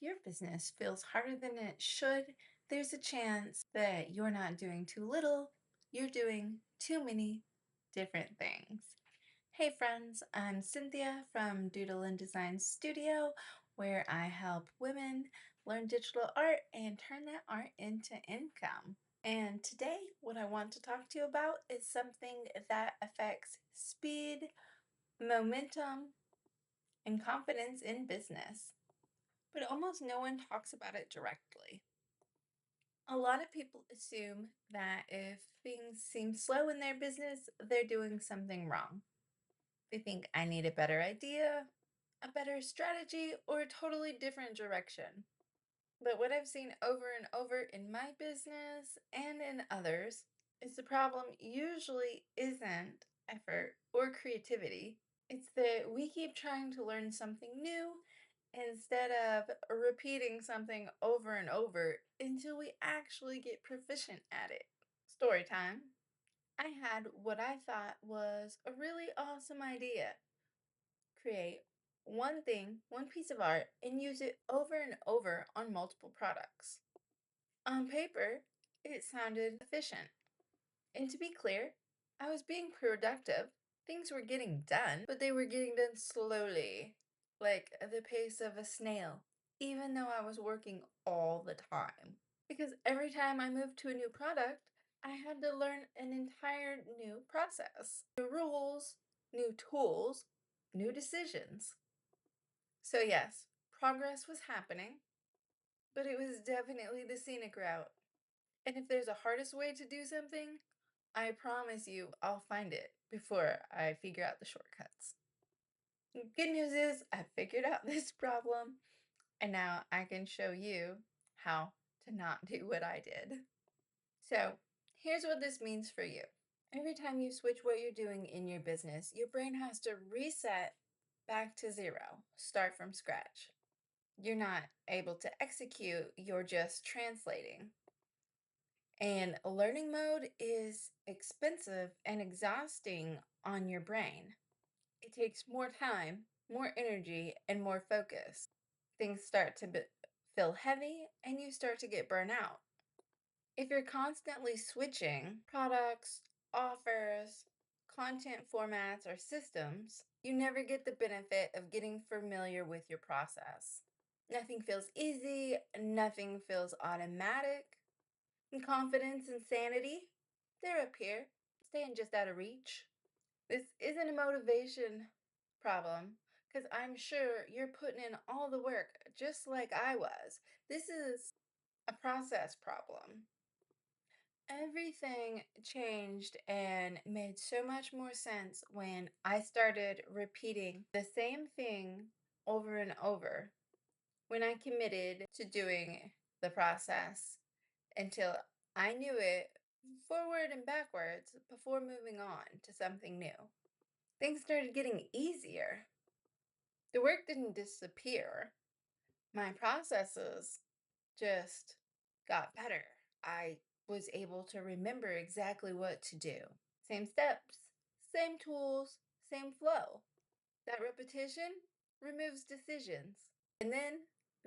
your business feels harder than it should, there's a chance that you're not doing too little, you're doing too many different things. Hey friends, I'm Cynthia from Doodle and Design Studio, where I help women learn digital art and turn that art into income. And today, what I want to talk to you about is something that affects speed, momentum, and confidence in business, but almost no one talks about it directly. A lot of people assume that if things seem slow in their business, they're doing something wrong. They think I need a better idea, a better strategy, or a totally different direction. But what I've seen over and over in my business and in others is the problem usually isn't effort or creativity. It's that we keep trying to learn something new instead of repeating something over and over until we actually get proficient at it. Story time. I had what I thought was a really awesome idea. Create one thing, one piece of art, and use it over and over on multiple products. On paper, it sounded efficient. And to be clear, I was being productive. Things were getting done, but they were getting done slowly, like the pace of a snail, even though I was working all the time. Because every time I moved to a new product, I had to learn an entire new process, new rules, new tools, new decisions. So, yes, progress was happening, but it was definitely the scenic route. And if there's a hardest way to do something, I promise you I'll find it before I figure out the shortcuts. Good news is I figured out this problem and now I can show you how to not do what I did. So here's what this means for you. Every time you switch what you're doing in your business, your brain has to reset back to zero, start from scratch. You're not able to execute, you're just translating. And learning mode is expensive and exhausting on your brain. It takes more time, more energy, and more focus. Things start to feel heavy and you start to get burnt out. If you're constantly switching products, offers, content formats, or systems, you never get the benefit of getting familiar with your process. Nothing feels easy, nothing feels automatic. And confidence and sanity, they're up here, staying just out of reach. This isn't a motivation problem, because I'm sure you're putting in all the work just like I was. This is a process problem. Everything changed and made so much more sense when I started repeating the same thing over and over. When I committed to doing the process until I knew it forward and backwards before moving on to something new. Things started getting easier. The work didn't disappear. My processes just got better. I was able to remember exactly what to do. Same steps, same tools, same flow. That repetition removes decisions. And then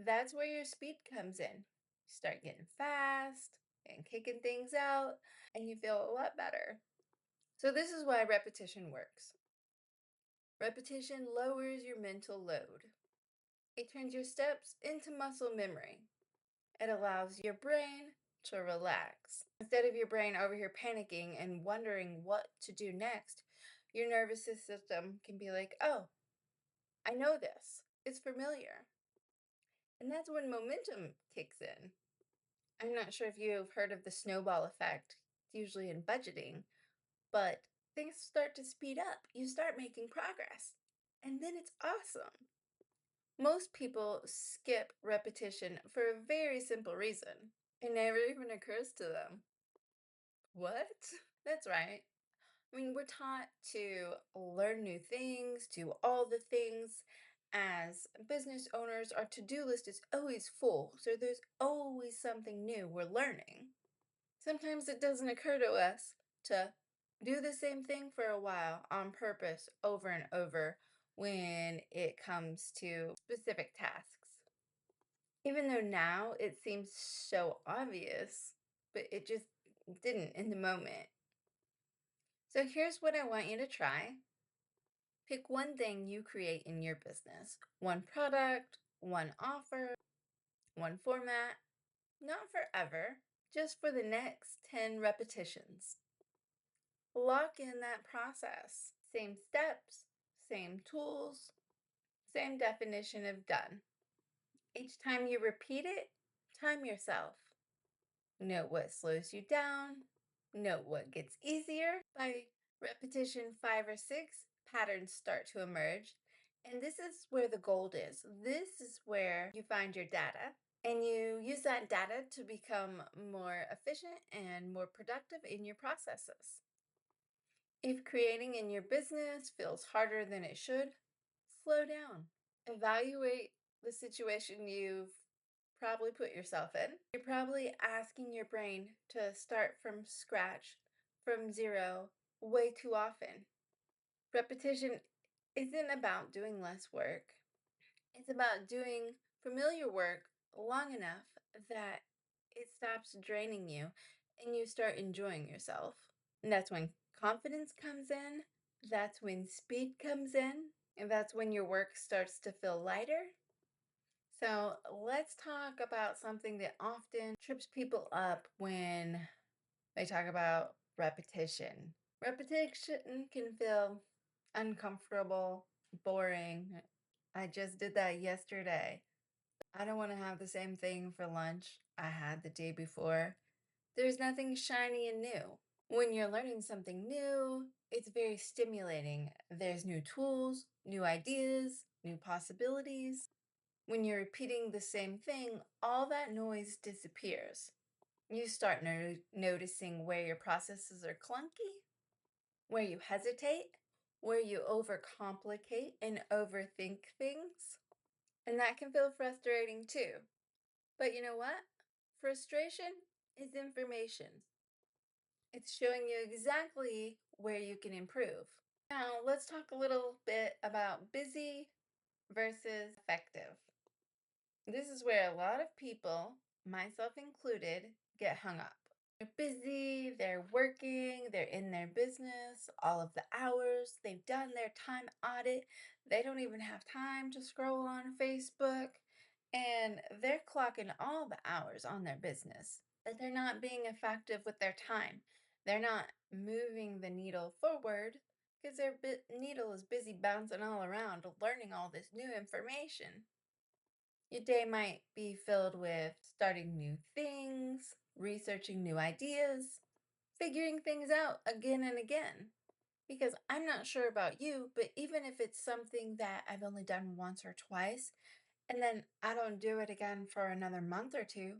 that's where your speed comes in. You start getting fast and kicking things out, and you feel a lot better. So, this is why repetition works. Repetition lowers your mental load. It turns your steps into muscle memory. It allows your brain to relax. Instead of your brain over here panicking and wondering what to do next, your nervous system can be like, oh, I know this. It's familiar. And that's when momentum kicks in. I'm not sure if you've heard of the snowball effect. It's usually in budgeting, but things start to speed up. You start making progress, and then it's awesome. Most people skip repetition for a very simple reason. It never even occurs to them. What? That's right. I mean, we're taught to learn new things, do all the things. As business owners, our to do list is always full, so there's always something new we're learning. Sometimes it doesn't occur to us to do the same thing for a while on purpose over and over when it comes to specific tasks. Even though now it seems so obvious, but it just didn't in the moment. So here's what I want you to try. Pick one thing you create in your business, one product, one offer, one format, not forever, just for the next 10 repetitions. Lock in that process. Same steps, same tools, same definition of done. Each time you repeat it, time yourself. Note what slows you down. Note what gets easier. By repetition 5 or 6, patterns start to emerge. And this is where the gold is. This is where you find your data. And you use that data to become more efficient and more productive in your processes. If creating in your business feels harder than it should, slow down. Evaluate the situation you've probably put yourself in. You're probably asking your brain to start from scratch, from zero, way too often. Repetition isn't about doing less work. It's about doing familiar work long enough that it stops draining you and you start enjoying yourself. And that's when confidence comes in, that's when speed comes in, and that's when your work starts to feel lighter. So let's talk about something that often trips people up when they talk about repetition. Repetition can feel uncomfortable, boring. I just did that yesterday. I don't want to have the same thing for lunch I had the day before. There's nothing shiny and new. When you're learning something new, it's very stimulating. There's new tools, new ideas, new possibilities. When you're repeating the same thing, all that noise disappears. You start noticing where your processes are clunky, where you hesitate, where you overcomplicate and overthink things. And that can feel frustrating too. But you know what? Frustration is information. It's showing you exactly where you can improve. Now, let's talk a little bit about busy versus effective. This is where a lot of people, myself included, get hung up. They're busy, they're working, they're in their business, all of the hours, they've done their time audit, they don't even have time to scroll on Facebook, and they're clocking all the hours on their business, but they're not being effective with their time. They're not moving the needle forward because their needle is busy bouncing all around, learning all this new information. Your day might be filled with starting new things, researching new ideas, figuring things out again and again. Because I'm not sure about you, but even if it's something that I've only done once or twice, and then I don't do it again for another month or two,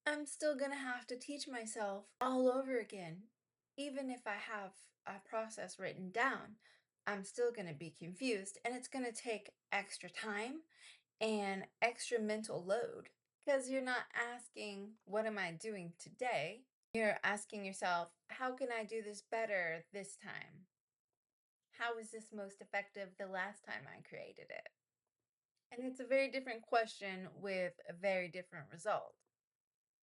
I'm still going to have to teach myself all over again. Even if I have a process written down, I'm still going to be confused, and it's going to take extra time and extra mental load because you're not asking, what am I doing today? You're asking yourself, how can I do this better this time? How was this most effective the last time I created it? And it's a very different question with a very different result.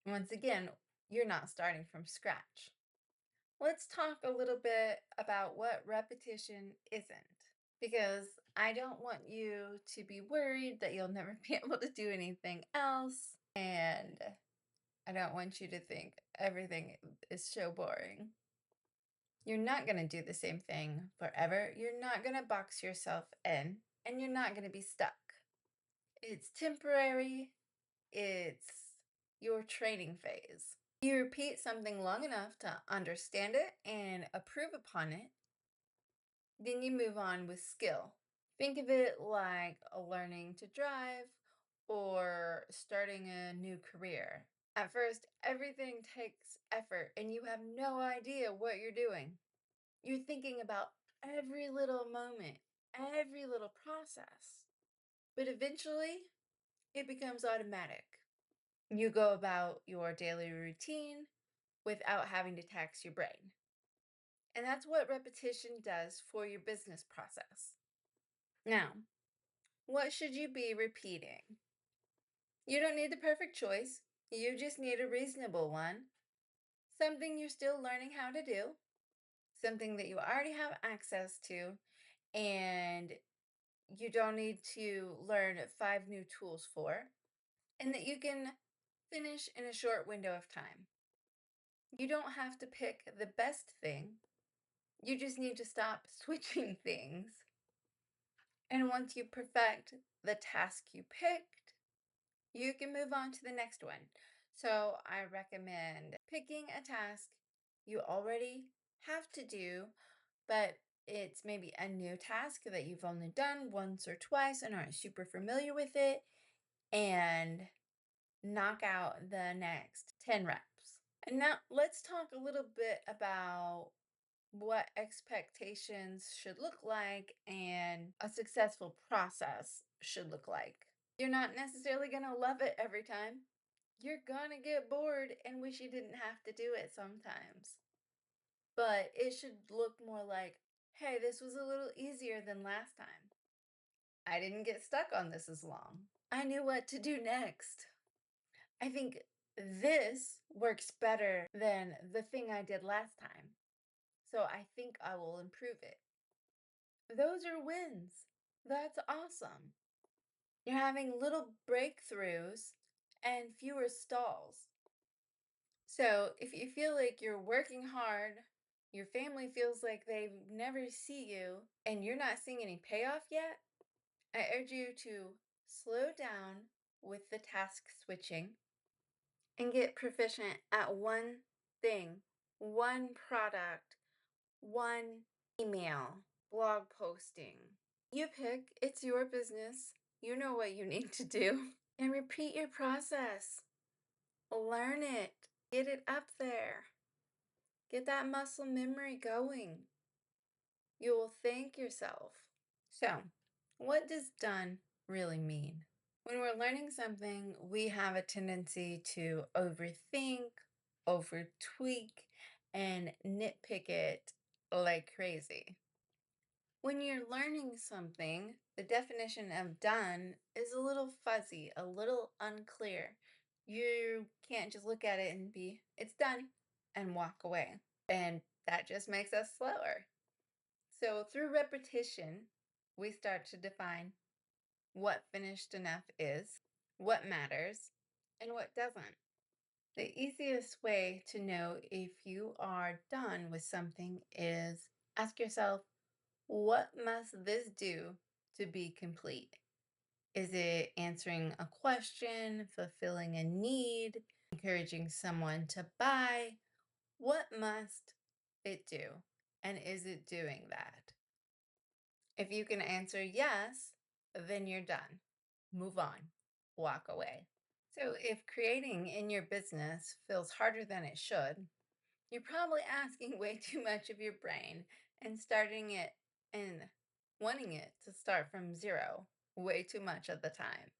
Once again, you're not starting from scratch. Let's talk a little bit about what repetition isn't, because I don't want you to be worried that you'll never be able to do anything else, and I don't want you to think everything is so boring. You're not going to do the same thing forever. You're not going to box yourself in, and you're not going to be stuck. It's temporary. It's your training phase. You repeat something long enough to understand it and approve upon it, then you move on with skill. Think of it like learning to drive or starting a new career. At first, everything takes effort and you have no idea what you're doing. You're thinking about every little moment, every little process. But eventually, it becomes automatic. You go about your daily routine without having to tax your brain. And that's what repetition does for your business process. Now, what should you be repeating? You don't need the perfect choice. You just need a reasonable one. Something you're still learning how to do, something that you already have access to, and you don't need to learn 5 new tools for, and that you can finish in a short window of time. You don't have to pick the best thing. You just need to stop switching things. And once you perfect the task you picked, you can move on to the next one. So I recommend picking a task you already have to do, but it's maybe a new task that you've only done once or twice and aren't super familiar with it, and knock out the next 10 reps. And now let's talk a little bit about what expectations should look like and a successful process should look like. You're not necessarily going to love it every time. You're going to get bored and wish you didn't have to do it sometimes. But it should look more like, hey, this was a little easier than last time. I didn't get stuck on this as long. I knew what to do next. I think this works better than the thing I did last time. So I think I will improve it. Those are wins. That's awesome. You're having little breakthroughs and fewer stalls. So if you feel like you're working hard, your family feels like they never see you, and you're not seeing any payoff yet, I urge you to slow down with the task switching and get proficient at one thing, one product, one email, blog posting. You pick, it's your business. You know what you need to do. And repeat your process. Learn it. Get it up there. Get that muscle memory going. You will thank yourself. So, what does done really mean? When we're learning something, we have a tendency to overthink, over tweak, and nitpick it like crazy. When you're learning something, the definition of done is a little fuzzy, a little unclear. You can't just look at it and be, it's done, and walk away. And that just makes us slower. So through repetition, we start to define what finished enough is, what matters, and what doesn't. The easiest way to know if you are done with something is ask yourself, what must this do to be complete? Is it answering a question, fulfilling a need, encouraging someone to buy? What must it do? And is it doing that? If you can answer yes, then you're done. Move on. Walk away. So if creating in your business feels harder than it should, you're probably asking way too much of your brain and starting it and wanting it to start from zero way too much of the time.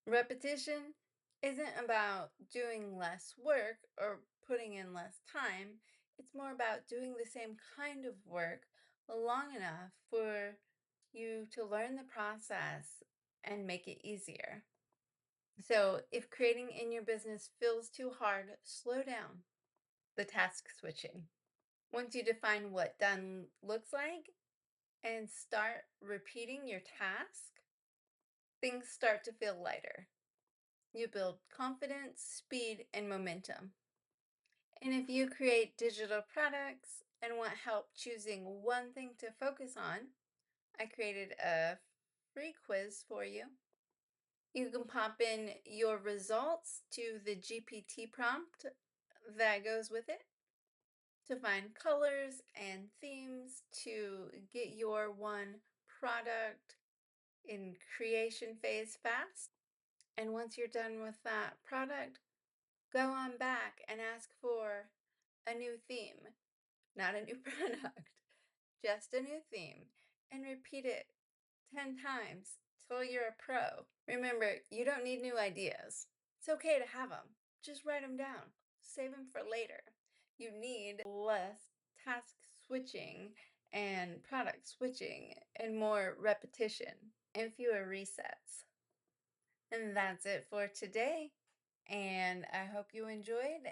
Repetition isn't about doing less work or putting in less time. It's more about doing the same kind of work long enough for you to learn the process and make it easier. So if creating in your business feels too hard, slow down the task switching. Once you define what done looks like and start repeating your task, things start to feel lighter. You build confidence, speed, and momentum. And if you create digital products and want help choosing one thing to focus on, I created a free quiz for you. You can pop in your results to the GPT prompt that goes with it to find colors and themes to get your one product in creation phase fast. And once you're done with that product, go on back and ask for a new theme, not a new product, just a new theme, and repeat it 10 times till you're a pro. Remember, you don't need new ideas. It's okay to have them. Just write them down. Save them for later. You need less task switching and product switching and more repetition and fewer resets. And that's it for today. And I hope you enjoyed.